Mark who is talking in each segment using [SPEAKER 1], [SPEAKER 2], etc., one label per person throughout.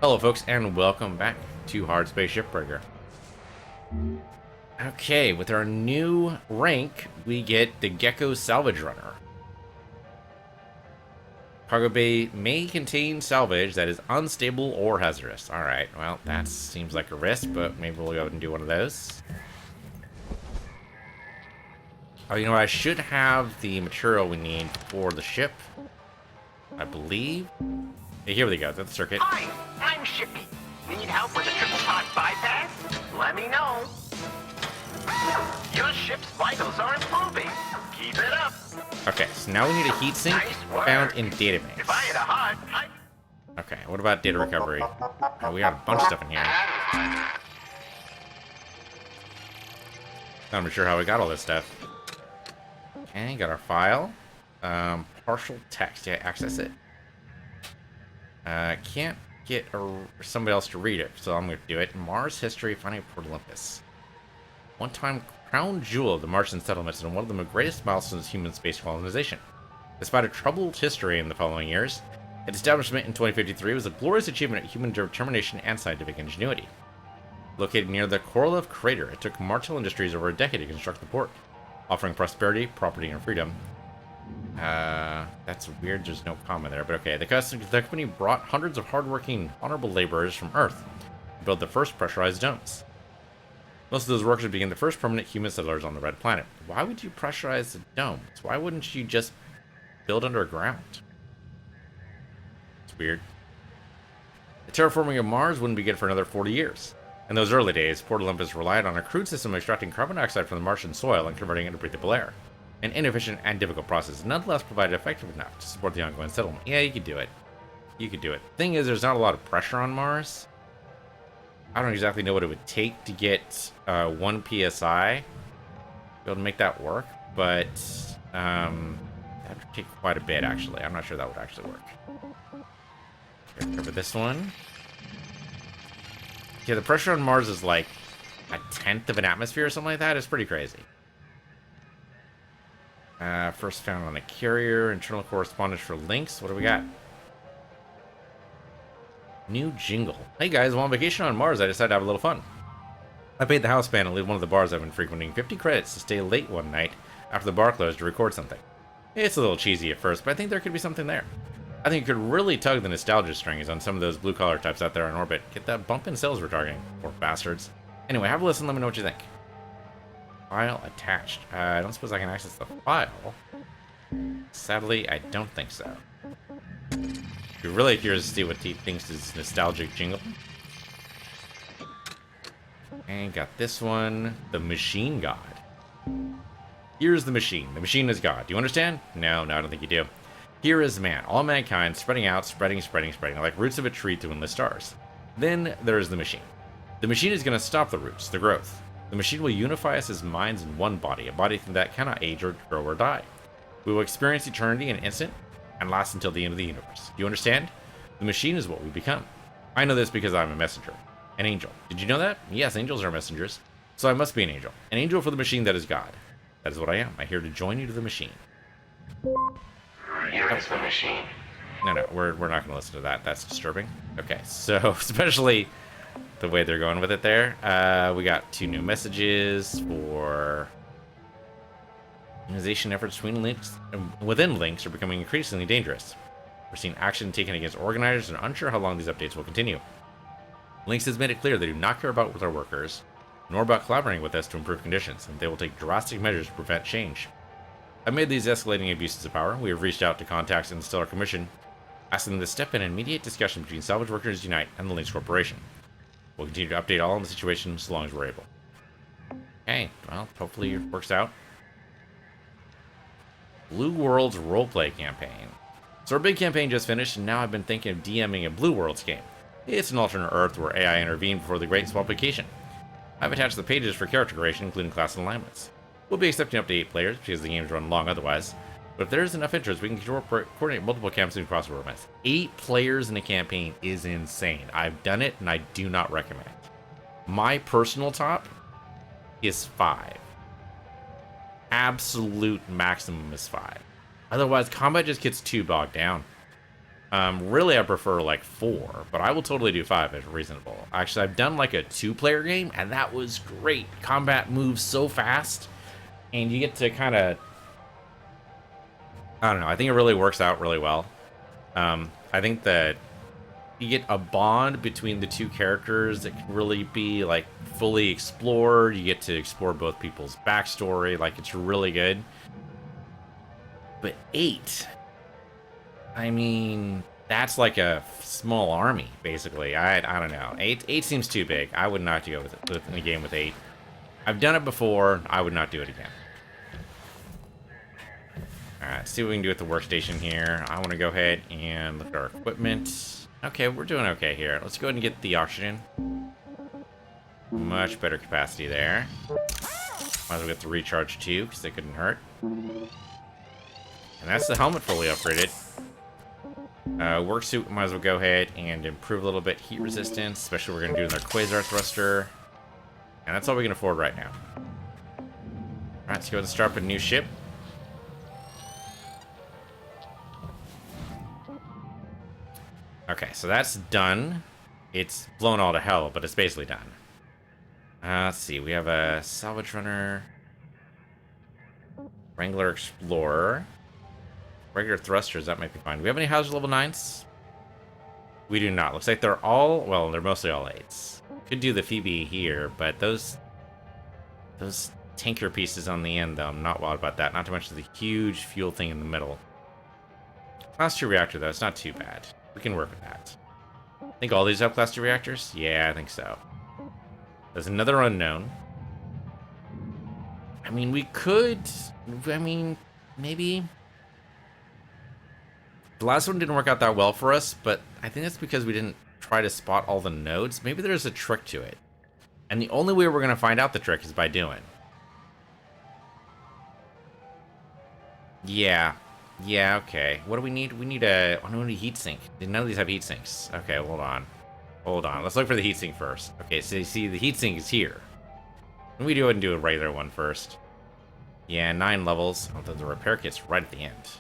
[SPEAKER 1] Hello folks, and welcome back to Hardspace Shipbreaker. Okay, with our new rank, we get the Gecko Salvage Runner. Cargo bay may contain salvage that is unstable or hazardous. Alright, well, that seems like a risk, but maybe we'll go ahead and do one of those. Oh, you know what? I should have the material we need for the ship, I believe. Hey, here we go, that's the circuit.
[SPEAKER 2] Hi, I'm Shippy. Need help with a triple pod bypass? Let me know. Your ship's vitals are improving. Keep it up.
[SPEAKER 1] Okay, so now we need a heatsink found in database.
[SPEAKER 2] If I had a heart,
[SPEAKER 1] Okay, what about data recovery? Oh, we got a bunch of stuff in here. Not even sure how we got all this stuff. Okay, got our file. Partial text. Yeah, access it. Can't get somebody else to read it, so I'm going to do it. Mars history, finding Port Olympus. One-time crown jewel of the Martian settlements and one of the greatest milestones of human space colonization. Despite a troubled history in the following years, its establishment in 2053 was a glorious achievement of human determination and scientific ingenuity. Located near the Korolev crater, it took Martel Industries over a decade to construct the port, offering prosperity, property, and freedom. That's weird, there's no comma there, but okay. The company brought hundreds of hardworking, honorable laborers from Earth to build the first pressurized domes. Most of those workers became the first permanent human settlers on the Red Planet. Why would you pressurize the domes? Why wouldn't you just build underground? It's weird. The terraforming of Mars wouldn't be good for another 40 years. In those early days, Port Olympus relied on a crude system of extracting carbon dioxide from the Martian soil and converting it to breathable air. An inefficient and difficult process, nonetheless provided effective enough to support the ongoing settlement. Yeah, you could do it. You could do it. Thing is, there's not a lot of pressure on Mars. I don't exactly know what it would take to get 1 PSI to be able to make that work, but that would take quite a bit, actually. I'm not sure that would actually work. Here, cover this one. Yeah, the pressure on Mars is like a 1/10 of an atmosphere or something like that. It's pretty crazy. First found on a carrier, internal correspondence for links. What do we got? New jingle. Hey guys, while on vacation on Mars, I decided to have a little fun. I paid the house band and leave one of the bars I've been frequenting 50 credits to stay late one night after the bar closed to record something. It's a little cheesy at first, but I think there could be something there. I think it could really tug the nostalgia strings on some of those blue-collar types out there in orbit. Get that bump in sales we're targeting, poor bastards. Anyway, have a listen, let me know what you think. File attached. I don't suppose I can access the file. Sadly, I don't think so. You're really curious to see what he thinks is nostalgic jingle. And got this one. The Machine God. Here's the machine. The machine is God. Do you understand? No, I don't think you do. Here is man. All mankind spreading out, spreading, like roots of a tree to endless stars. Then there is the machine. The machine is going to stop the roots, the growth. The machine will unify us as minds in one body, a body that cannot age or grow or die. We will experience eternity in an instant and last until the end of the universe. Do you understand? The machine is what we become. I know this because I'm a messenger. An angel. Did you know that? Yes, angels are messengers. So I must be an angel. An angel for the machine that is God. That is what I am. I'm here to join you to the machine.
[SPEAKER 2] here is the machine.
[SPEAKER 1] No, we're not going to listen to that. That's disturbing. Okay, so especially the way they're going with it there. We got 2 new messages for organization efforts within links are becoming increasingly dangerous. We're seeing action taken against organizers and unsure how long these updates will continue. Links has made it clear they do not care about with our workers, nor about collaborating with us to improve conditions, and they will take drastic measures to prevent change. Amid these escalating abuses of power, we have reached out to contacts in the Stellar Commission, asking them to step in an immediate discussion between Salvage Workers Unite and the Lynx Corporation. We'll continue to update all on the situation as long as we're able. Okay, well, hopefully it works out. Blue World's roleplay campaign. So our big campaign just finished, and now I've been thinking of DMing a Blue Worlds game. It's an alternate Earth where AI intervened before the Great Swapification. I've attached the pages for character creation, including class and alignments. We'll be accepting up to 8 players, because the games run long otherwise. But if there's enough interest, we can coordinate multiple campaigns and crossover events. 8 players in a campaign is insane. I've done it, and I do not recommend. My personal top is 5. Absolute maximum is 5. Otherwise, combat just gets too bogged down. Really, I prefer like 4, but I will totally do 5 if reasonable. Actually, I've done like a 2-player game, and that was great. Combat moves so fast, and you get to kind of, I don't know, I think it really works out really well. I think that you get a bond between the two characters that can really be like fully explored. You get to explore both people's backstory, like it's really good. But 8, I mean, that's like a small army, basically. I don't know. 8 seems too big. I would not go with in a game with 8. I've done it before. I would not do it again. Alright, see what we can do with the workstation here. I want to go ahead and look at our equipment. Okay, we're doing okay here. Let's go ahead and get the oxygen. Much better capacity there. Might as well get the recharge too, because they couldn't hurt. And that's the helmet fully upgraded. Worksuit, might as well go ahead and improve a little bit heat resistance, especially what we're going to do with our Quasar Thruster. And that's all we can afford right now. Alright, let's go ahead and start up a new ship. Okay, so that's done. It's blown all to hell, but it's basically done. Let's see, we have a salvage runner, Wrangler Explorer, regular thrusters, that might be fine. Do we have any hazard level 9s? We do not. Looks like they're all, well, they're mostly all 8s. Could do the Phoebe here, but those tanker pieces on the end, though, I'm not wild about that. Not to mention the huge fuel thing in the middle. Class 2 reactor, though, it's not too bad. We can work with that. I think all these have Class 2 reactors? Yeah, I think so. There's another unknown. I mean, we could... I mean, maybe... The last one didn't work out that well for us, but I think that's because we didn't try to spot all the nodes. Maybe there's a trick to it. And the only way we're going to find out the trick is by doing. Yeah. Yeah, okay. What do we need? We need a heat sink. None of these have heat sinks. Okay, hold on. Hold on. Let's look for the heat sink first. Okay, so you see the heat sink is here. Let me go ahead and do a regular one first. Yeah, 9 levels. Oh, the repair kit's right at the end.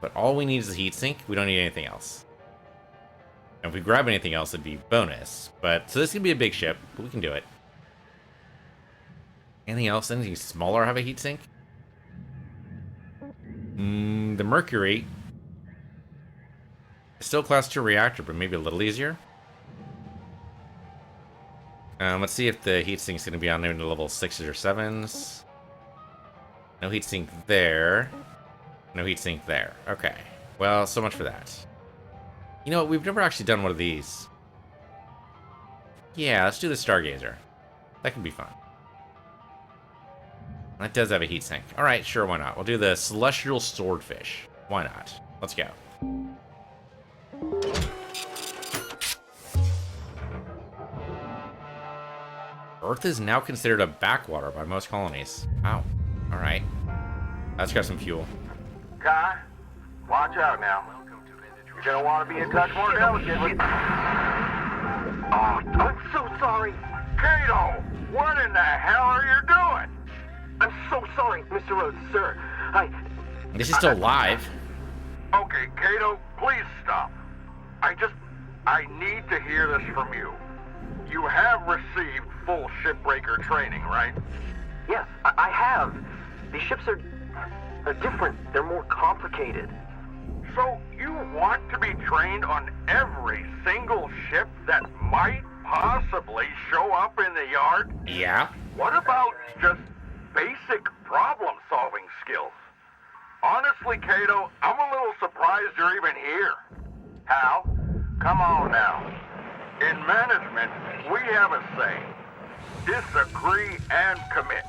[SPEAKER 1] But all we need is a heat sink. We don't need anything else. And if we grab anything else, it'd be bonus. But so this is gonna be a big ship, but we can do it. Anything else? Anything smaller have a heat sink? The Mercury is still Class 2 reactor, but maybe a little easier. Let's see if the heatsink's going to be on there to level 6s or 7s. No heatsink there. No heatsink there. Okay. Well, so much for that. You know what? We've never actually done one of these. Yeah, let's do the Stargazer. That can be fun. That does have a heatsink. Alright, sure, why not? We'll do the Celestial Swordfish. Why not? Let's go. Earth is now considered a backwater by most colonies. Wow. Alright. Let's grab some fuel.
[SPEAKER 2] Kai, watch out now. You're gonna want to be in touch more delicately. Oh, I'm so sorry. Kato, what in the hell are you doing? I'm so sorry, Mr. Rhodes, sir.
[SPEAKER 1] This is still live.
[SPEAKER 2] Okay, Kato, please stop. I need to hear this from you. You have received full Shipbreaker training, right?
[SPEAKER 3] Yes, I have. These ships are different. They're more complicated.
[SPEAKER 2] So you want to be trained on every single ship that might possibly show up in the yard?
[SPEAKER 1] Yeah.
[SPEAKER 2] What about just basic problem-solving skills? Honestly, Kato, I'm a little surprised you're even here. Hal, come on now. In management, we have a saying, disagree and commit.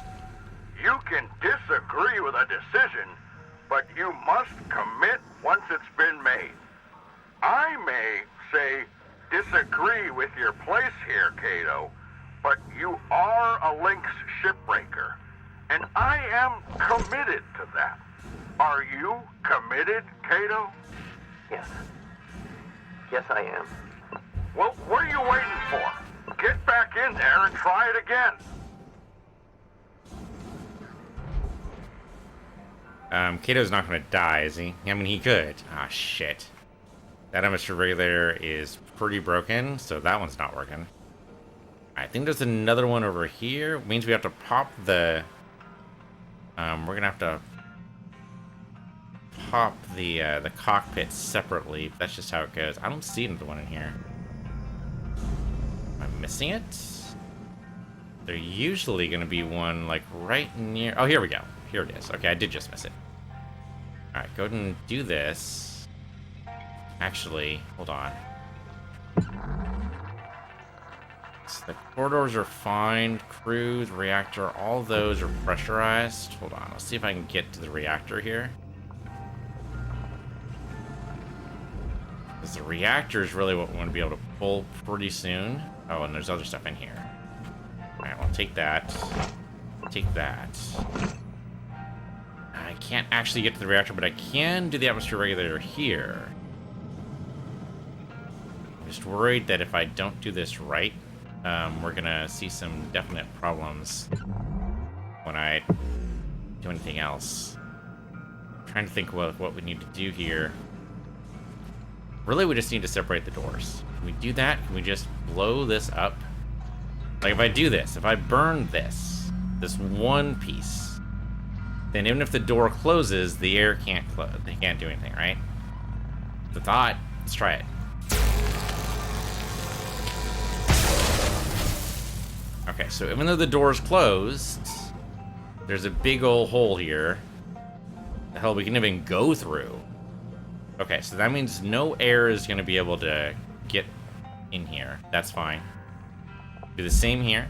[SPEAKER 2] You can disagree with a decision, but you must commit once it's been made. I may say disagree with your place here, Kato, but you are a Lynx shipbreaker, and I am committed to that. Are you committed, Kato?
[SPEAKER 3] Yes. Yes, I am.
[SPEAKER 2] Well, what are you waiting for? Get back in there and try it again.
[SPEAKER 1] Kato's not gonna die, is he? I mean, he could. Ah, shit. That atmosphere regulator is pretty broken, so that one's not working. I think there's another one over here. It means we have to pop the... we're gonna have to pop the cockpit separately. That's just how it goes. I don't see another one in here. Am I missing it? There's usually gonna be one like right near... Oh, here we go. Here it is. Okay, I did just miss it. Alright, go ahead and do this. Actually, hold on. So the corridors are fine. Crew, the reactor, all those are pressurized. Hold on, let's see if I can get to the reactor here. Because the reactor is really what we want to be able to pull pretty soon. Oh, and there's other stuff in here. Alright, well, take that. Take that. I can't actually get to the reactor, but I can do the atmosphere regulator here. I'm just worried that if I don't do this right, we're gonna see some definite problems when I do anything else. I'm trying to think what we need to do here. Really, we just need to separate the doors. Can we do that? Can we just blow this up? Like, if I do this, if I burn this one piece, then even if the door closes, the air can't close. They can't do anything, right? The thought. Let's try it. Okay, so even though the door's closed, there's a big old hole here. The hell we can even go through. Okay, so that means no air is going to be able to get in here. That's fine. Do the same here.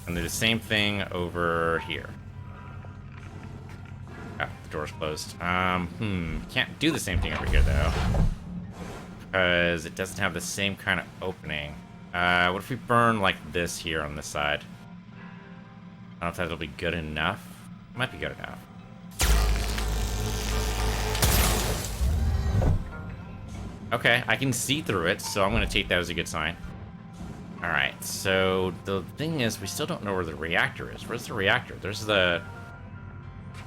[SPEAKER 1] And do the same thing over here. Ah, the door's closed. Can't do the same thing over here, though. Because it doesn't have the same kind of opening. What if we burn like this here on this side? I don't know if that'll be good enough. It might be good enough. Okay, I can see through it, so I'm going to take that as a good sign. Alright, so the thing is, we still don't know where the reactor is. Where's the reactor? There's the...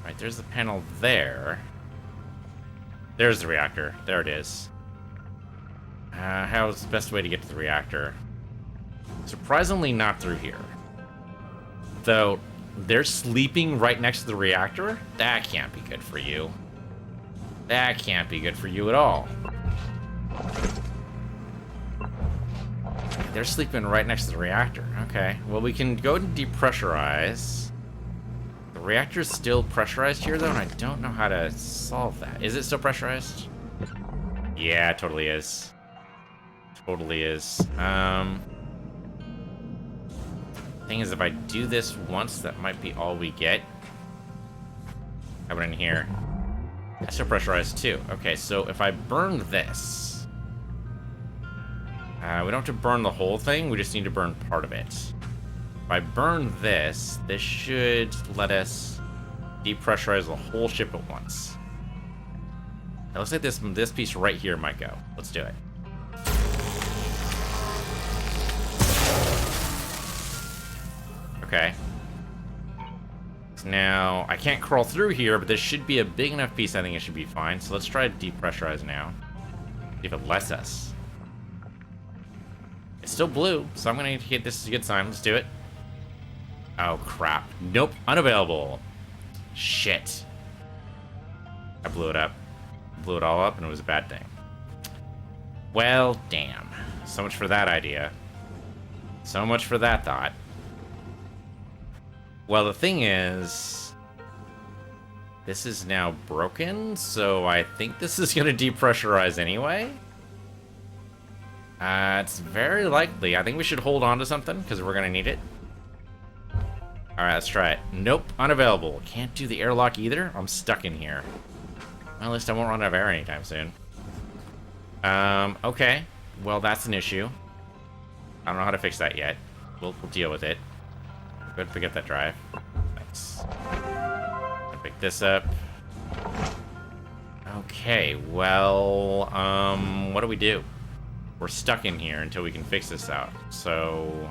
[SPEAKER 1] Right, there's the panel there. There's the reactor. There it is. How's the best way to get to the reactor? Surprisingly not through here. Though, they're sleeping right next to the reactor? That can't be good for you. That can't be good for you at all. They're sleeping right next to the reactor. Okay, well, we can go and depressurize. The reactor's still pressurized here, though, and I don't know how to solve that. Is it still pressurized? Yeah, it totally is. Totally is. Thing is, if I do this once, that might be all we get. How about in here? That's still pressurized too. Okay, so if I burn this, we don't have to burn the whole thing. We just need to burn part of it. If I burn this, this should let us depressurize the whole ship at once. It looks like this piece right here might go. Let's do it. Okay. So now, I can't crawl through here, but this should be a big enough piece. I think it should be fine. So let's try to depressurize now. See if it lets us. It's still blue, so I'm going to indicate this is a good sign. Let's do it. Oh, crap. Nope. Unavailable. Shit. I blew it up. Blew it all up, and it was a bad thing. Well, damn. So much for that idea. So much for that thought. Well, the thing is, this is now broken, so I think this is going to depressurize anyway. It's very likely. I think we should hold on to something, because we're going to need it. Alright, let's try it. Nope, unavailable. Can't do the airlock either. I'm stuck in here. Well, at least I won't run out of air anytime soon. Okay. Well, that's an issue. I don't know how to fix that yet. We'll deal with it. Go ahead and forget that drive. Thanks. I'll pick this up. Okay, well, what do we do? We're stuck in here until we can fix this out. So,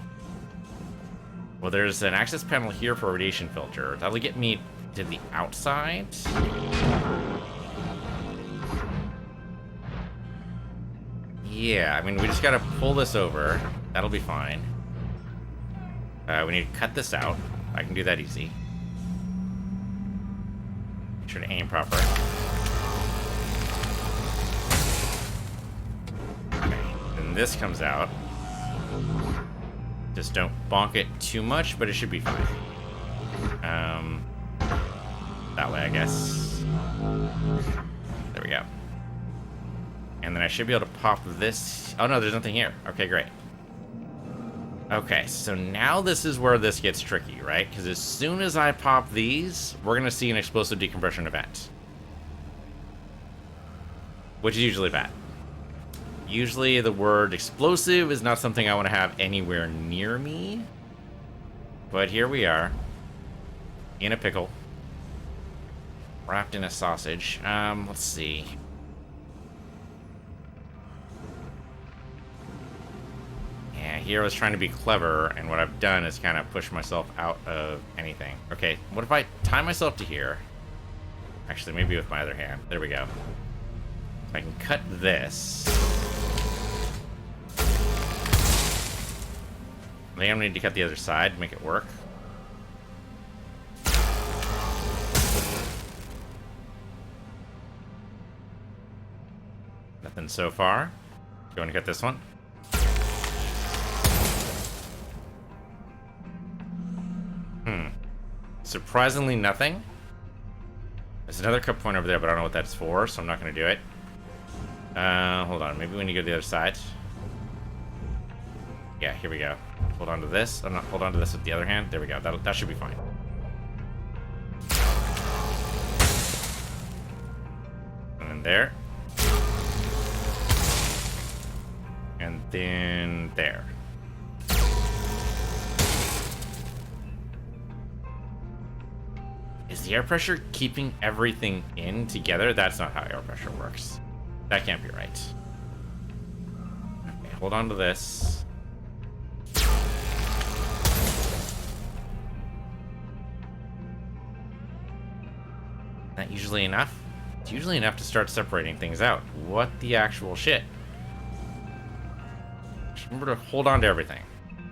[SPEAKER 1] well, there's an access panel here for a radiation filter. That'll get me to the outside. Yeah, I mean, we just gotta pull this over. That'll be fine. We need to cut this out. I can do that easy. Make sure to aim proper. Okay, then this comes out. Just don't bonk it too much, but it should be fine. That way, I guess. There we go. And then I should be able to pop this. Oh no, there's nothing here. Okay, great. Okay, so now this is where this gets tricky, right? Because as soon as I pop these, we're going to see an explosive decompression event. Which is usually bad. Usually the word explosive is not something I want to have anywhere near me. But here we are. In a pickle. Wrapped in a sausage. Let's see. Yeah, here I was trying to be clever, and what I've done is kind of push myself out of anything. Okay, what if I tie myself to here? Actually, maybe with my other hand. There we go. I can cut this. I think I'm going to need to cut the other side to make it work. Nothing so far. Going to cut this one. Surprisingly nothing. There's another cup point over there, but I don't know what that's for, so I'm not going to do it. Hold on. Maybe we need to go to the other side. Yeah, here we go. Hold on to this. I'm not hold on to this with the other hand. There we go. That should be fine. And then there. And then there. Is the air pressure keeping everything in together? That's not how air pressure works. That can't be right. Okay, hold on to this. Is that usually enough? It's usually enough to start separating things out. What the actual shit? Just remember to hold on to everything.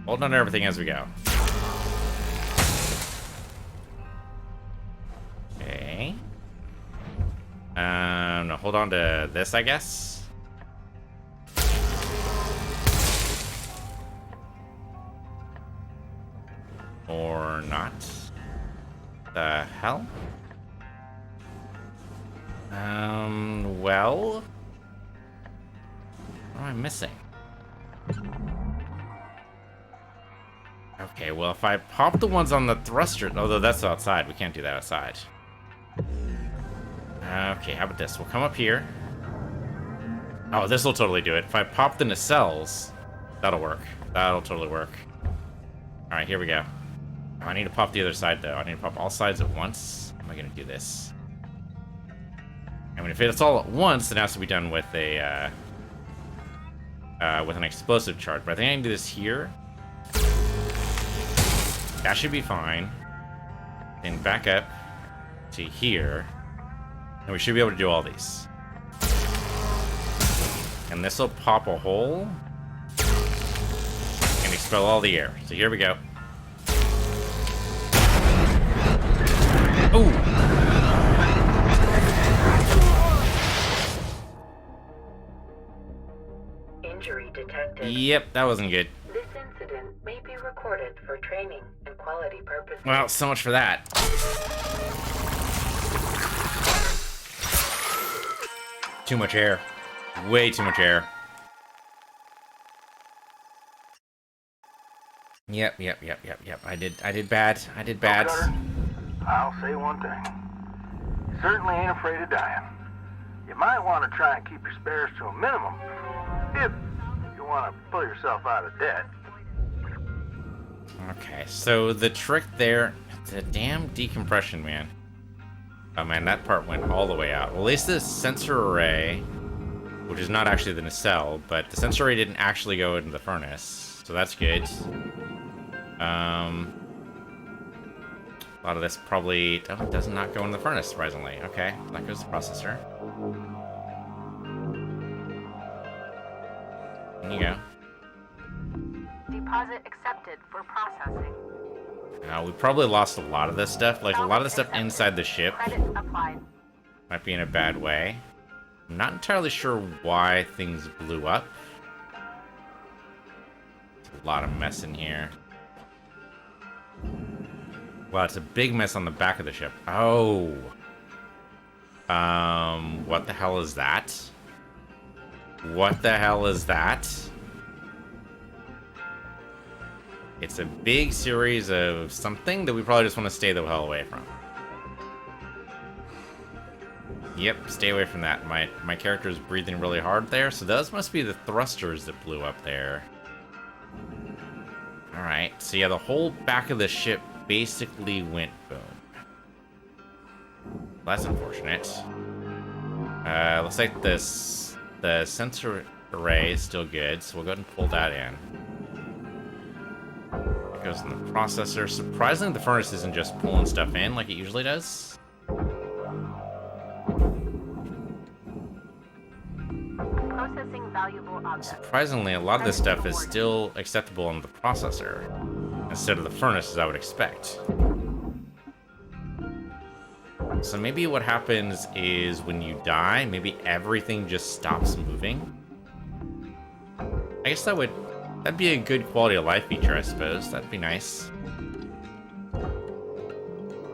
[SPEAKER 1] Hold on to everything as we go. Okay. No, hold on to this, I guess. Or not. The hell? Well... What am I missing? Okay, well, if I pop the ones on the thruster... Although that's outside. We can't do that outside. Okay, how about this? We'll come up here. Oh, this will totally do it. If I pop the nacelles, that'll work. That'll totally work. Alright, here we go. Oh, I need to pop the other side, though. I need to pop all sides at once. How am I going to do this? I mean, if it's all at once, it has to be done with a with an explosive charge. But I think I can do this here. That should be fine. Then back up to here. And we should be able to do all these. And this will pop a hole and expel all the air. So here we go. Ooh!
[SPEAKER 4] Injury detected.
[SPEAKER 1] Yep, that wasn't good.
[SPEAKER 4] This incident may be recorded for training and quality purposes.
[SPEAKER 1] Well, so much for that. Too much air. Way too much air. Yep. I did bad. I did bad.
[SPEAKER 2] Cutter, I'll say one thing. You certainly ain't afraid of dying. You might want to try and keep your spares to a minimum if you want to pull yourself out of debt.
[SPEAKER 1] Okay, so the trick there, the damn decompression, man. Oh man, that part went all the way out. Well, at least the sensor array, which is not actually the nacelle, but the sensor array didn't actually go into the furnace, so that's good. A lot of this probably does not go in the furnace, surprisingly. Okay, that goes the processor. There you go.
[SPEAKER 4] Deposit accepted for processing.
[SPEAKER 1] We probably lost a lot of this stuff. Like, a lot of the stuff inside the ship
[SPEAKER 4] Credits applied.
[SPEAKER 1] might be in a bad way. I'm not entirely sure why things blew up. There's a lot of mess in here. Wow, it's a big mess on the back of the ship. Oh. What the hell is that? What the hell is that? It's a big series of something that we probably just want to stay the hell away from. Yep, stay away from that. My character is breathing really hard there, so those must be the thrusters that blew up there. Alright, so yeah, the whole back of the ship basically went boom. That's unfortunate. Looks like the sensor array is still good, so we'll go ahead and pull that in. It goes in the processor. Surprisingly, the furnace isn't just pulling stuff in like it usually does.
[SPEAKER 4] Processing valuable objects.
[SPEAKER 1] Surprisingly, a lot of this stuff is still acceptable on the processor instead of the furnace, as I would expect. So maybe what happens is when you die, maybe everything just stops moving. I guess that'd be a good quality of life feature, I suppose. That'd be nice.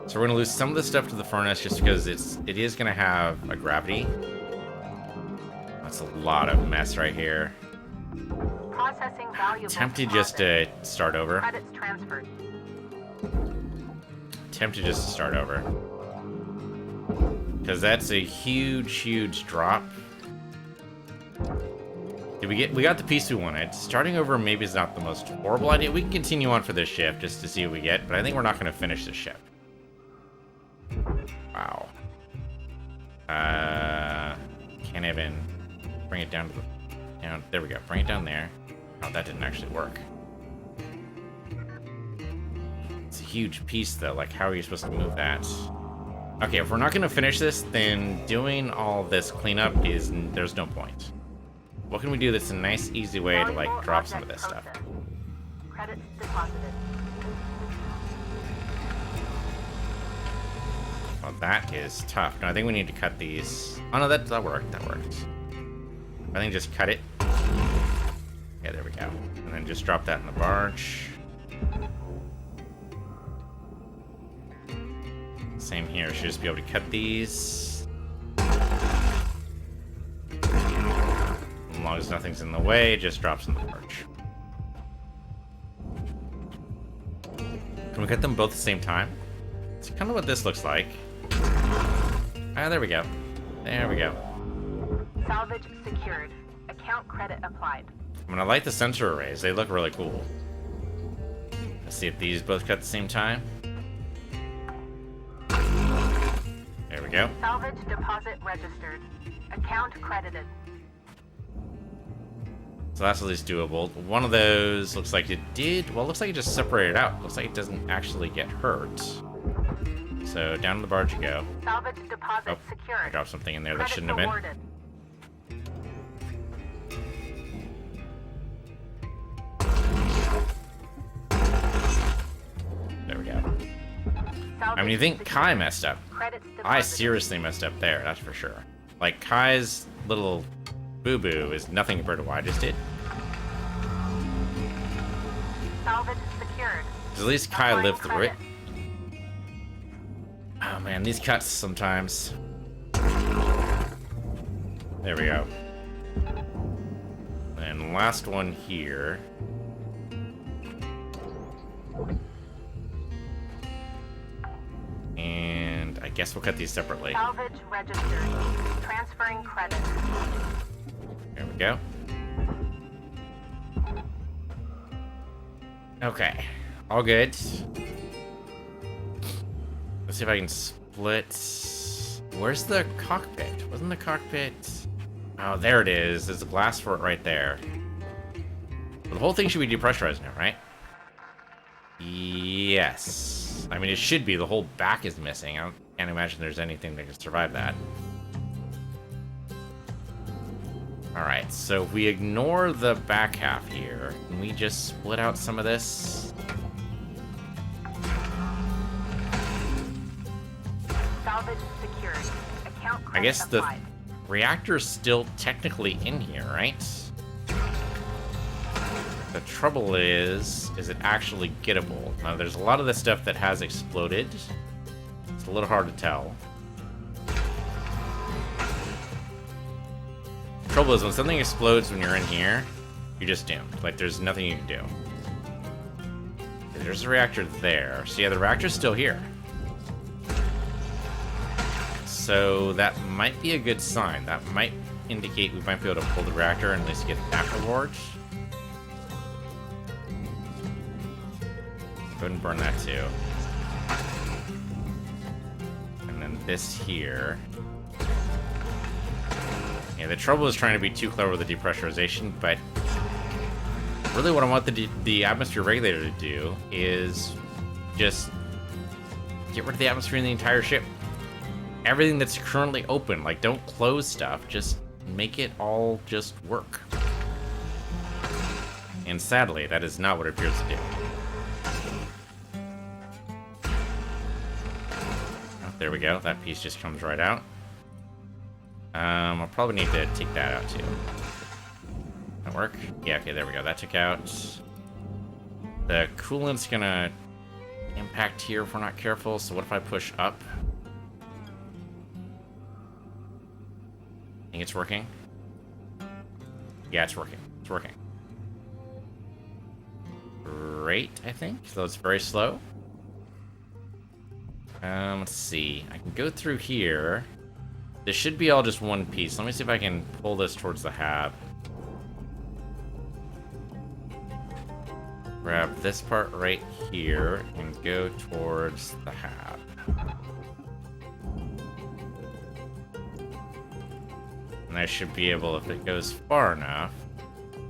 [SPEAKER 1] So we're gonna lose some of the stuff to the furnace just because it is gonna have a gravity. That's a lot of mess right here.
[SPEAKER 4] Processing valuable.
[SPEAKER 1] Tempted just to start over.
[SPEAKER 4] Credits transferred.
[SPEAKER 1] Tempted just to start over. Because that's a huge, huge drop. We got the piece we wanted. Starting over maybe is not the most horrible idea. We can continue on for this shift just to see what we get, but I think we're not going to finish this ship. Wow. Can't even bring it down to the... Down, there we go. Bring it down there. Oh, that didn't actually work. It's a huge piece, though. Like, how are you supposed to move that? Okay, if we're not going to finish this, then doing all this cleanup there's no point. What can we do that's a nice, easy way to, like, drop some of this stuff?
[SPEAKER 4] Credits deposited.
[SPEAKER 1] Well, that is tough. No, I think we need to cut these. Oh, no, that worked. That worked. I think just cut it. Yeah, there we go. And then just drop that in the barge. Same here. Should just be able to cut these. As long as nothing's in the way, it just drops in the barge. Can we cut them both at the same time? It's kind of what this looks like. Ah, there we go. There we go.
[SPEAKER 4] Salvage secured. Account credit applied.
[SPEAKER 1] I'm gonna light the sensor arrays. They look really cool. Let's see if these both cut at the same time. There we go.
[SPEAKER 4] Salvage deposit registered. Account credited.
[SPEAKER 1] So that's at least doable. One of those looks like it did. Well, it looks like it just separated out. Looks like it doesn't actually get hurt. So down to the barge you go.
[SPEAKER 4] Salvage deposit
[SPEAKER 1] Oh,
[SPEAKER 4] secured.
[SPEAKER 1] I dropped something in there that
[SPEAKER 4] Credits
[SPEAKER 1] shouldn't have been.
[SPEAKER 4] awarded.
[SPEAKER 1] There we go.
[SPEAKER 4] Salvage
[SPEAKER 1] I mean, you think
[SPEAKER 4] secured.
[SPEAKER 1] Kai messed up.
[SPEAKER 4] Credits
[SPEAKER 1] I
[SPEAKER 4] deposited.
[SPEAKER 1] seriously messed up there, that's for sure. Like, Kai's little boo-boo is nothing compared to what I just did.
[SPEAKER 4] Salvage secured.
[SPEAKER 1] 'Cause at least Kai
[SPEAKER 4] Applying
[SPEAKER 1] lived through it.
[SPEAKER 4] credit.
[SPEAKER 1] Oh man, these cuts sometimes. There we go. And last one here. And I guess we'll cut these separately.
[SPEAKER 4] Salvage registered. Transferring credit.
[SPEAKER 1] There we go. Okay, all good. Let's see if I can split. Where's the cockpit? Wasn't the cockpit? Oh, there it is. There's a glass for it right there. But the whole thing should be depressurized now, right? Yes. I mean, it should be. The whole back is missing. I can't imagine there's anything that can survive that. Alright, so if we ignore the back half here, can we just split out some of this?
[SPEAKER 5] Salvage secured. Account
[SPEAKER 1] I guess the
[SPEAKER 5] applied.
[SPEAKER 1] reactor's still technically in here, right? The trouble is it actually gettable? Now, there's a lot of the stuff that has exploded. It's a little hard to tell. The trouble is, when something explodes when you're in here, you're just doomed. Like, there's nothing you can do. There's a reactor there. So yeah, the reactor's still here. So that might be a good sign. That might indicate we might be able to pull the reactor and at least get that reward. Go ahead and burn that too. And then this here. Yeah, the trouble is trying to be too clever with the depressurization, but really what I want the atmosphere regulator to do is just get rid of the atmosphere in the entire ship. Everything that's currently open, like, don't close stuff, just make it all just work. And sadly, that is not what it appears to do. Oh, there we go, that piece just comes right out. I'll probably need to take that out too. That work? Yeah, okay, there we go, that took out. The coolant's gonna impact here if we're not careful, so what if I push up? Think it's working? Yeah, it's working. It's working. Great, I think. So it's very slow. Let's see. I can go through here. This should be all just one piece. Let me see if I can pull this towards the hab. Grab this part right here and go towards the hab. And I should be able, if it goes far enough...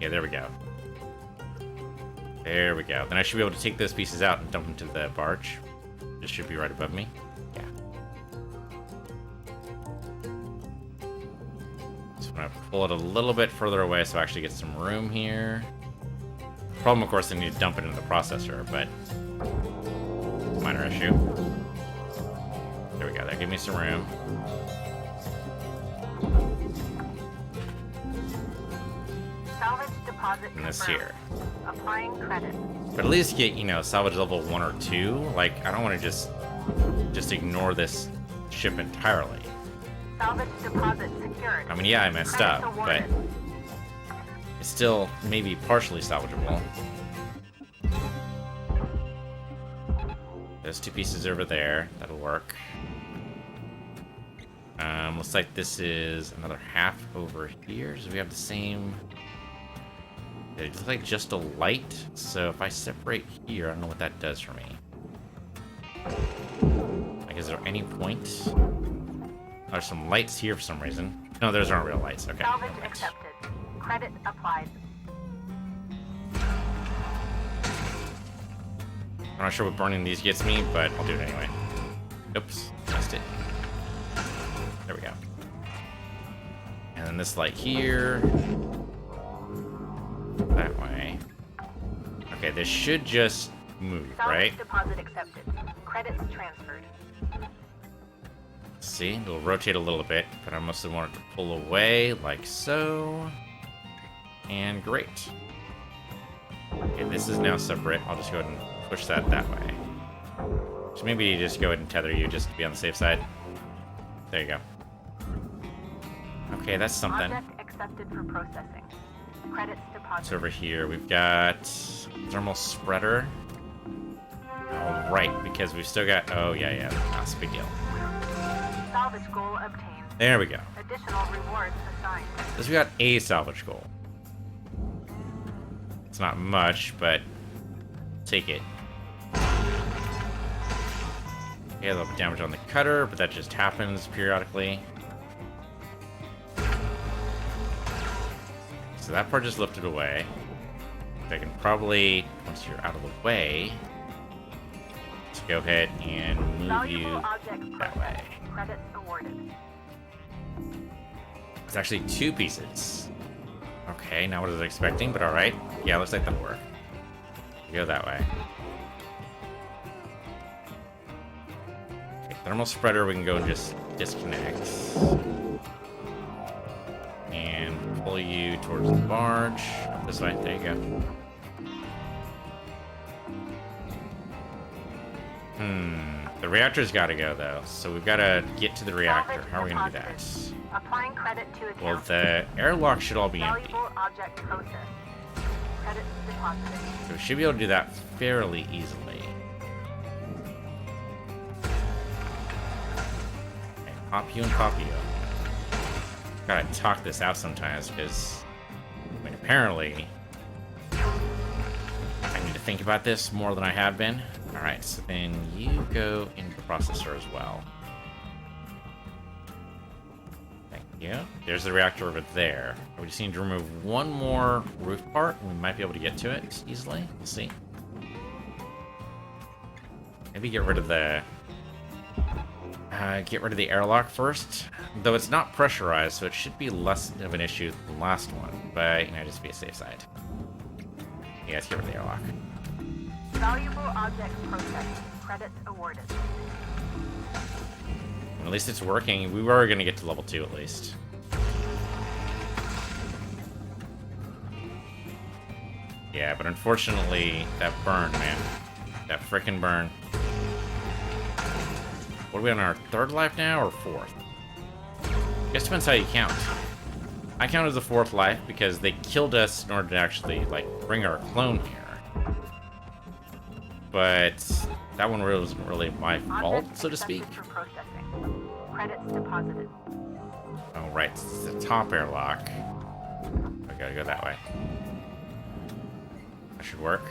[SPEAKER 1] Yeah, there we go. There we go. Then I should be able to take those pieces out and dump them to the barge. This should be right above me. Yeah. So I'm going to pull it a little bit further away so I actually get some room here. Problem, of course, I need to dump it into the processor, but... minor issue. There we go. That gave me some room. And this here.
[SPEAKER 5] Applying credit.
[SPEAKER 1] But at least get, you know, salvage level 1 or 2. Like, I don't want to just ignore this ship entirely.
[SPEAKER 5] Salvage deposit secured.
[SPEAKER 1] I mean, yeah, I messed
[SPEAKER 5] Credits
[SPEAKER 1] up,
[SPEAKER 5] awarded.
[SPEAKER 1] but it's still maybe partially salvageable. Those two pieces over there, that'll work. Looks like this is another half over here. So we have the same... It looks like just a light, so if I separate here, I don't know what that does for me. Like, is there any point? There's some lights here for some reason. No, those aren't real lights. Okay.
[SPEAKER 5] Salvage accepted. Credit applied.
[SPEAKER 1] I'm not sure what burning these gets me, but I'll do it anyway. Oops, missed it. There we go. And then this light here. That way. Okay, this should just move, right?
[SPEAKER 5] Salvage deposit accepted. Credits transferred.
[SPEAKER 1] See, it'll rotate a little bit, but I mostly want it to pull away, like so. And great. Okay, this is now separate. I'll just go ahead and push that way. So maybe just go ahead and tether you just to be on the safe side. There you go. Okay, that's something.
[SPEAKER 5] Object accepted for processing. Credits deposit.
[SPEAKER 1] So over here, we've got thermal spreader. All right, because we've still got... Oh, yeah, that's a big deal.
[SPEAKER 5] Salvage goal obtained.
[SPEAKER 1] There we go.
[SPEAKER 5] Additional rewards assigned.
[SPEAKER 1] So we got a salvage goal. It's not much, but take it. Okay, a little bit of damage on the cutter, but that just happens periodically. So that part just lifted away. I can probably, once you're out of the way, let's go ahead and move
[SPEAKER 5] Valuable
[SPEAKER 1] you
[SPEAKER 5] object
[SPEAKER 1] that way.
[SPEAKER 5] processed. Credits awarded.
[SPEAKER 1] It's actually 2 pieces. Okay, not what I was expecting, but alright. Yeah, looks like that'll work. Go that way. Okay, thermal spreader, we can go and just disconnect. And pull you towards the barge. Up this way. There you go. The reactor's got to go, though. So we've got to get to the reactor. How are we going to do that?
[SPEAKER 5] Applying credit to account.
[SPEAKER 1] Well, the airlock should all be empty.
[SPEAKER 5] Valuable object processed. Credits deposited.
[SPEAKER 1] So we should be able to do that fairly easily. Okay, pop you and pop you. Gotta talk this out sometimes, because, I mean, apparently, I need to think about this more than I have been. Alright, so then you go into the processor as well. Thank you. There's the reactor over there. We just need to remove one more roof part, and we might be able to get to it easily. We'll see. Maybe get rid of the airlock first. Though it's not pressurized, so it should be less of an issue than the last one. But, you know, just be a safe side. Yeah, let's get rid of the airlock.
[SPEAKER 5] Valuable object processed. Credits awarded.
[SPEAKER 1] At least it's working. We were going to get to level 2 at least. Yeah, but unfortunately, that burn, man. That frickin' burn. What are we on our 3rd life now, or 4th? I guess depends how you count. I count as a 4th life because they killed us in order to actually, like, bring our clone here. But that one really wasn't really my fault, so to speak.
[SPEAKER 5] For processing. Credits deposited.
[SPEAKER 1] Oh, right. It's the top airlock. I gotta go that way. That should work.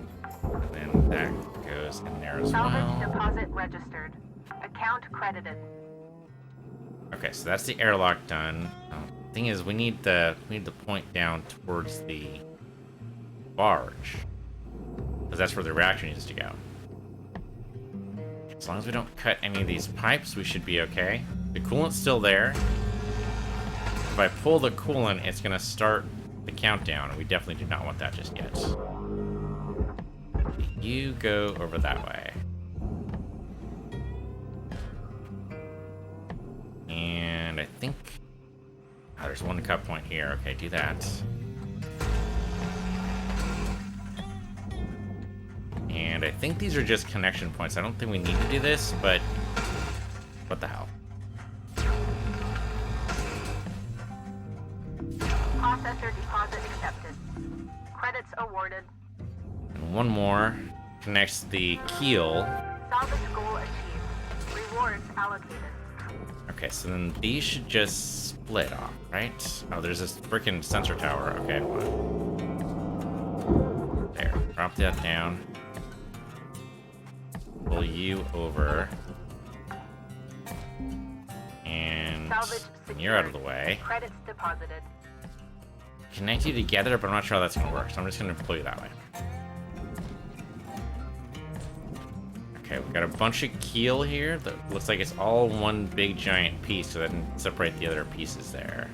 [SPEAKER 1] And then that goes in there as
[SPEAKER 5] Salvage
[SPEAKER 1] well.
[SPEAKER 5] deposit registered. Account credited.
[SPEAKER 1] Okay, so that's the airlock done. Thing is, we need the point down towards the barge, because that's where the reactor needs to go. As long as we don't cut any of these pipes, we should be okay. The coolant's still there. If I pull the coolant, it's gonna start the countdown, and we definitely do not want that just yet. You go over that way. And I think... Oh, there's one cut point here. Okay, do that. And I think these are just connection points. I don't think we need to do this, but... What the hell?
[SPEAKER 5] Processor deposit accepted. Credits awarded.
[SPEAKER 1] And one more connects the keel.
[SPEAKER 5] Salvage goal achieved. Rewards allocated.
[SPEAKER 1] Okay, so then these should just split off, right? Oh, there's this freaking sensor tower. Okay, hold on. There, drop that down. Pull you over. And
[SPEAKER 5] Salvage
[SPEAKER 1] you're out of the way.
[SPEAKER 5] Credits deposited.
[SPEAKER 1] Connect you together, but I'm not sure how that's going to work, so I'm just going to pull you that way. Okay, we've got a bunch of keel here that looks like it's all one big giant piece, so that can separate the other pieces there.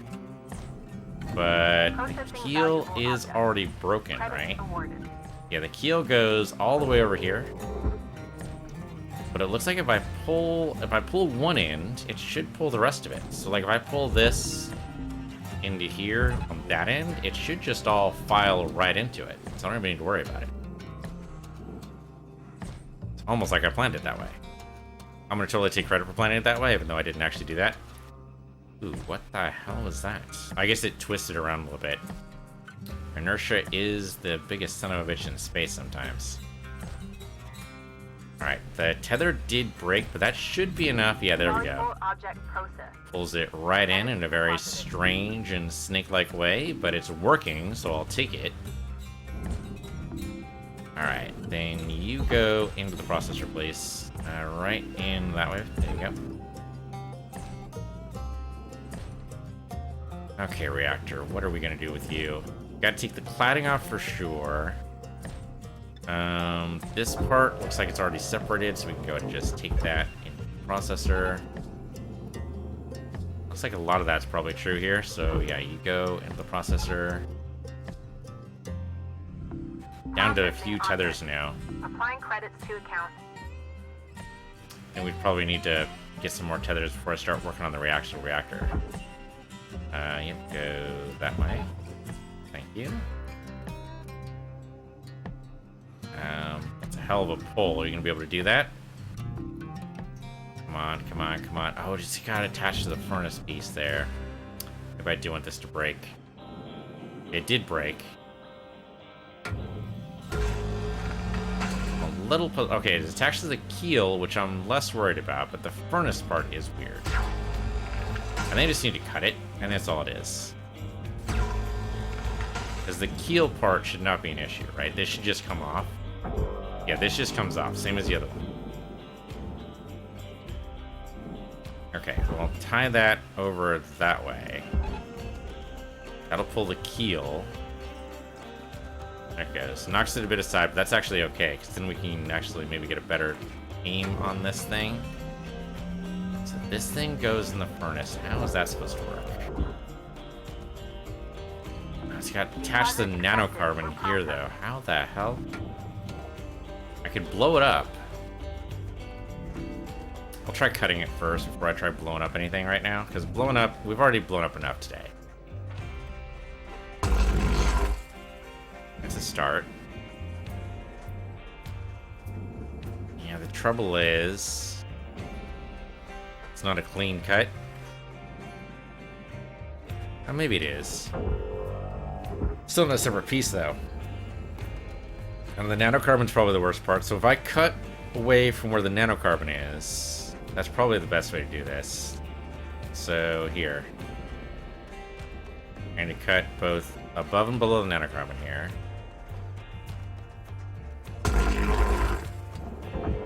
[SPEAKER 1] But the keel is already broken, right?
[SPEAKER 5] Awarded.
[SPEAKER 1] Yeah, the keel goes all the way over here. But it looks like if I pull one end, it should pull the rest of it. So like if I pull this into here on that end, it should just all file right into it. So I don't even need to worry about it. It's almost like I planned it that way. I'm gonna totally take credit for planning it that way, even though I didn't actually do that. Ooh, what the hell was that? I guess it twisted around a little bit. Inertia is the biggest son of a bitch in space sometimes. Alright, the tether did break, but that should be enough. Yeah, there we go.
[SPEAKER 5] Object process.
[SPEAKER 1] Pulls it right in a very strange and snake-like way, but it's working, so I'll take it. Alright, then you go into the processor, please. Right in that way. There you go. Okay, reactor, what are we gonna do with you? Gotta take the cladding off for sure. This part looks like it's already separated, so we can go ahead and just take that into the processor. Looks like a lot of that's probably true here, so yeah, you go into the processor. Down to a few tethers now.
[SPEAKER 5] Applying credits to account.
[SPEAKER 1] And we probably need to get some more tethers before I start working on the reactor. Yep, go that way. Thank you. It's a hell of a pull. Are you gonna be able to do that? Come on, come on, come on. Oh, just got attached to the furnace piece there. Maybe I do want this to break. It did break. A little... Okay, it's attached to the keel, which I'm less worried about, but the furnace part is weird. And they just need to cut it, and that's all it is. Because the keel part should not be an issue, right? This should just come off. Yeah, this just comes off, same as the other one. Okay, well, I'll tie that over that way. That'll pull the keel. There it goes. Knocks it a bit aside, but that's actually okay, because then we can actually maybe get a better aim on this thing. So this thing goes in the furnace. How is that supposed to work? It's got attached to the nanocarbon here, though. How the hell? I could blow it up. I'll try cutting it first before I try blowing up anything right now, because blowing up, we've already blown up enough today. That's a start. Yeah, the trouble is, it's not a clean cut. Or maybe it is. Still not a separate piece, though. And the nanocarbon's probably the worst part, so if I cut away from where the nanocarbon is, that's probably the best way to do this. So, here. I'm going to cut both above and below the nanocarbon here.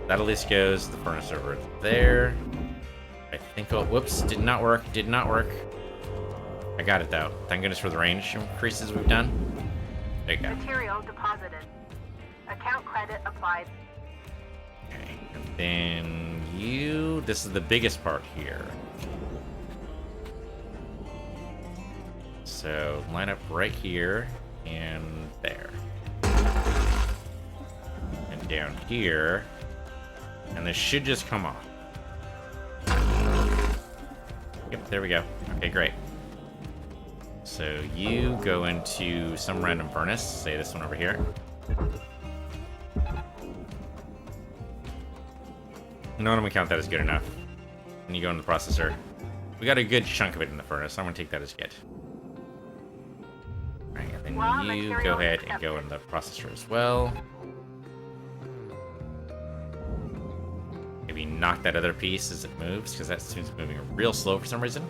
[SPEAKER 1] That at least goes the furnace over there. I think, oh, whoops, did not work, did not work. I got it, though. Thank goodness for the range increases we've done. There you go.
[SPEAKER 5] Material deposited. Account credit applied.
[SPEAKER 1] Okay, and then you... This is the biggest part here. So, line up right here and there. And down here. And this should just come off. Yep, there we go. Okay, great. So you go into some random furnace, say this one over here. No, I'm gonna count that as good enough. And you go in the processor. We got a good chunk of it in the furnace, so I'm gonna take that as good. Alright, and then you go ahead and go in the processor as well. Maybe knock that other piece as it moves, because that seems moving real slow for some reason.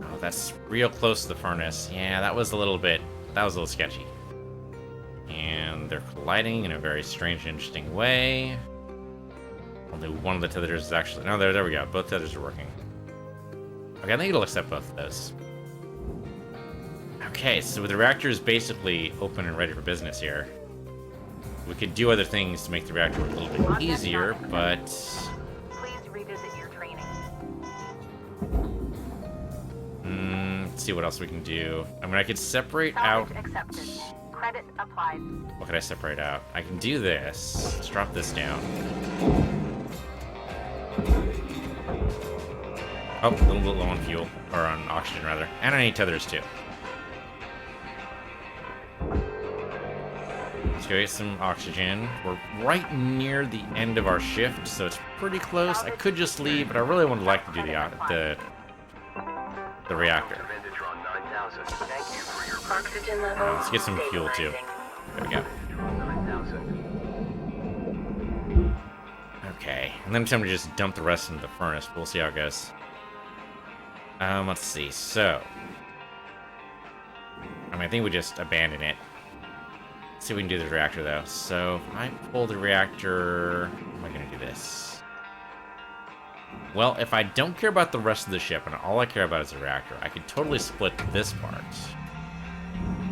[SPEAKER 1] Oh, that's real close to the furnace. Yeah, that was a little sketchy. And they're colliding in a very strange and interesting way. Only one of the tethers is actually... No, there we go. Both tethers are working. Okay, I think it'll accept both of those. Okay, so the reactor is basically open and ready for business here. We could do other things to make the reactor work a little bit easier, but...
[SPEAKER 5] Please revisit your training.
[SPEAKER 1] Let's see what else we can do. I mean, I could separate out...
[SPEAKER 5] Salvage accepted. Credit applied.
[SPEAKER 1] What could I separate out? I can do this. Let's drop this down. Oh, a little bit low on fuel. Or on oxygen, rather. And I need tethers, too. Let's go get some oxygen. We're right near the end of our shift, so it's pretty close. I could just leave, but I really would like to do the reactor.
[SPEAKER 4] Oxygen level.
[SPEAKER 1] Let's get some fuel, too. There we go. Okay, and then it's time to just dump the rest into the furnace. We'll see how it goes. Let's see. So, I mean, I think we just abandon it. Let's see if we can do the reactor, though. So, if I pull the reactor... How am I going to do this? Well, if I don't care about the rest of the ship, and all I care about is the reactor, I could totally split this part.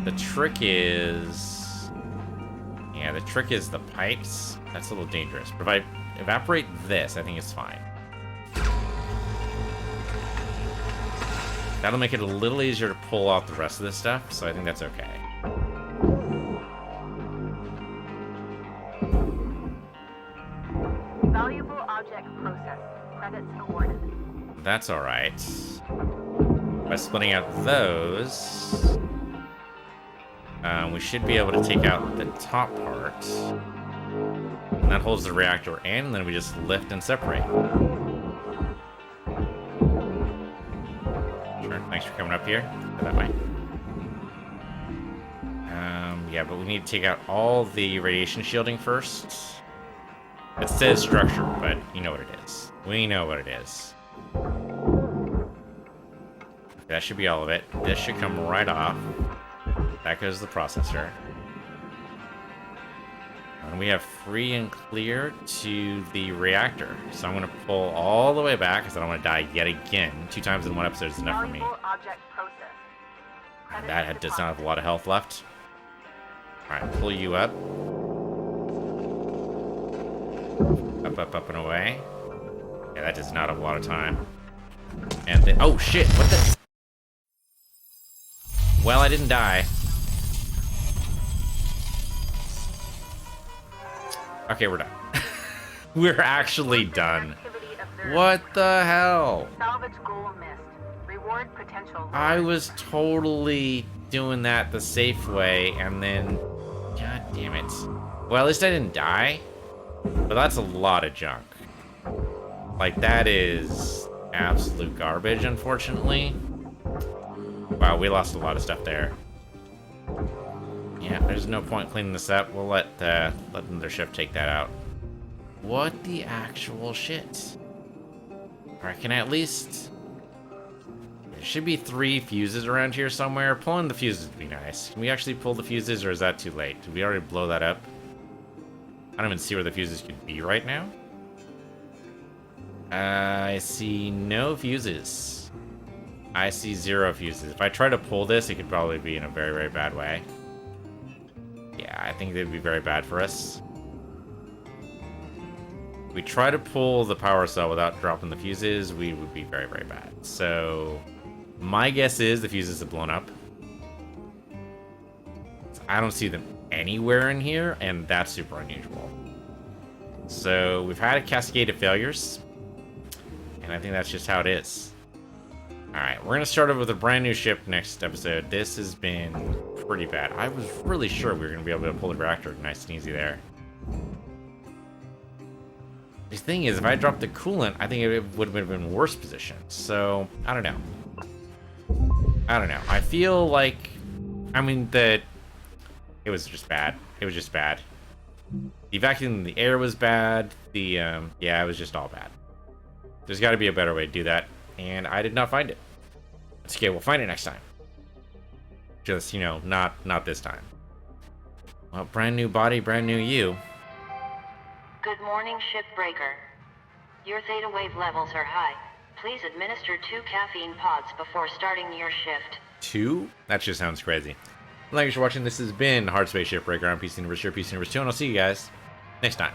[SPEAKER 1] The trick is... Yeah, the trick is the pipes. That's a little dangerous. But if I evaporate this, I think it's fine. That'll make it a little easier to pull out the rest of this stuff, so I think that's okay.
[SPEAKER 5] Valuable object processed. Credits awarded.
[SPEAKER 1] That's alright. By splitting out those, we should be able to take out the top part. And that holds the reactor in, and then we just lift and separate. Sure, thanks for coming up here. Go that way. Yeah, but we need to take out all the radiation shielding first. It says structure, but you know what it is. We know what it is. That should be all of it. This should come right off. That goes to the processor. And we have free and clear to the reactor. So I'm going to pull all the way back because I don't want to die yet again. 2 times in one episode is enough for me.
[SPEAKER 5] Valuable object processed.
[SPEAKER 1] That does not have a lot of health left. Alright, pull you up. Up, up, up, and away. Yeah, that does not have a lot of time. And then, oh shit, what the? Well, I didn't die. Okay, we're done. We're actually done. What the hell?
[SPEAKER 5] Salvage goal missed. Reward potential.
[SPEAKER 1] I was totally doing that the safe way, and then... God damn it. Well, at least I didn't die. But that's a lot of junk. Like, that is absolute garbage, unfortunately. Wow, we lost a lot of stuff there. Yeah, there's no point cleaning this up. We'll let another ship take that out. What the actual shit? Alright, can I at least... There should be 3 fuses around here somewhere. Pulling the fuses would be nice. Can we actually pull the fuses, or is that too late? Did we already blow that up? I don't even see where the fuses could be right now. I see no fuses. I see 0 fuses. If I try to pull this, it could probably be in a very, very bad way. Yeah, I think they'd be very bad for us. If we try to pull the power cell without dropping the fuses, we would be very, very bad. So, my guess is the fuses have blown up. I don't see them anywhere in here, and that's super unusual. So, we've had a cascade of failures, and I think that's just how it is. Alright, we're going to start over with a brand new ship next episode. This has been pretty bad. I was really sure we were going to be able to pull the reactor nice and easy there. The thing is, if I dropped the coolant, I think it would have been in a worse position. So, I don't know. I don't know. I feel like... I mean, that... It was just bad. It was just bad. The vacuum in the air was bad. The, yeah, it was just all bad. There's got to be a better way to do that, and I did not find it. It's okay, we'll find it next time. Just, you know, not this time. Well, brand new body, brand new you.
[SPEAKER 6] Good morning, Shipbreaker. Your theta wave levels are high. Please administer 2 caffeine pods before starting your shift.
[SPEAKER 1] 2? That just sounds crazy. Thanks for watching. This has been Hardspace Shipbreaker. I'm Peace Universe here, Peace Universe 2, and I'll see you guys next time.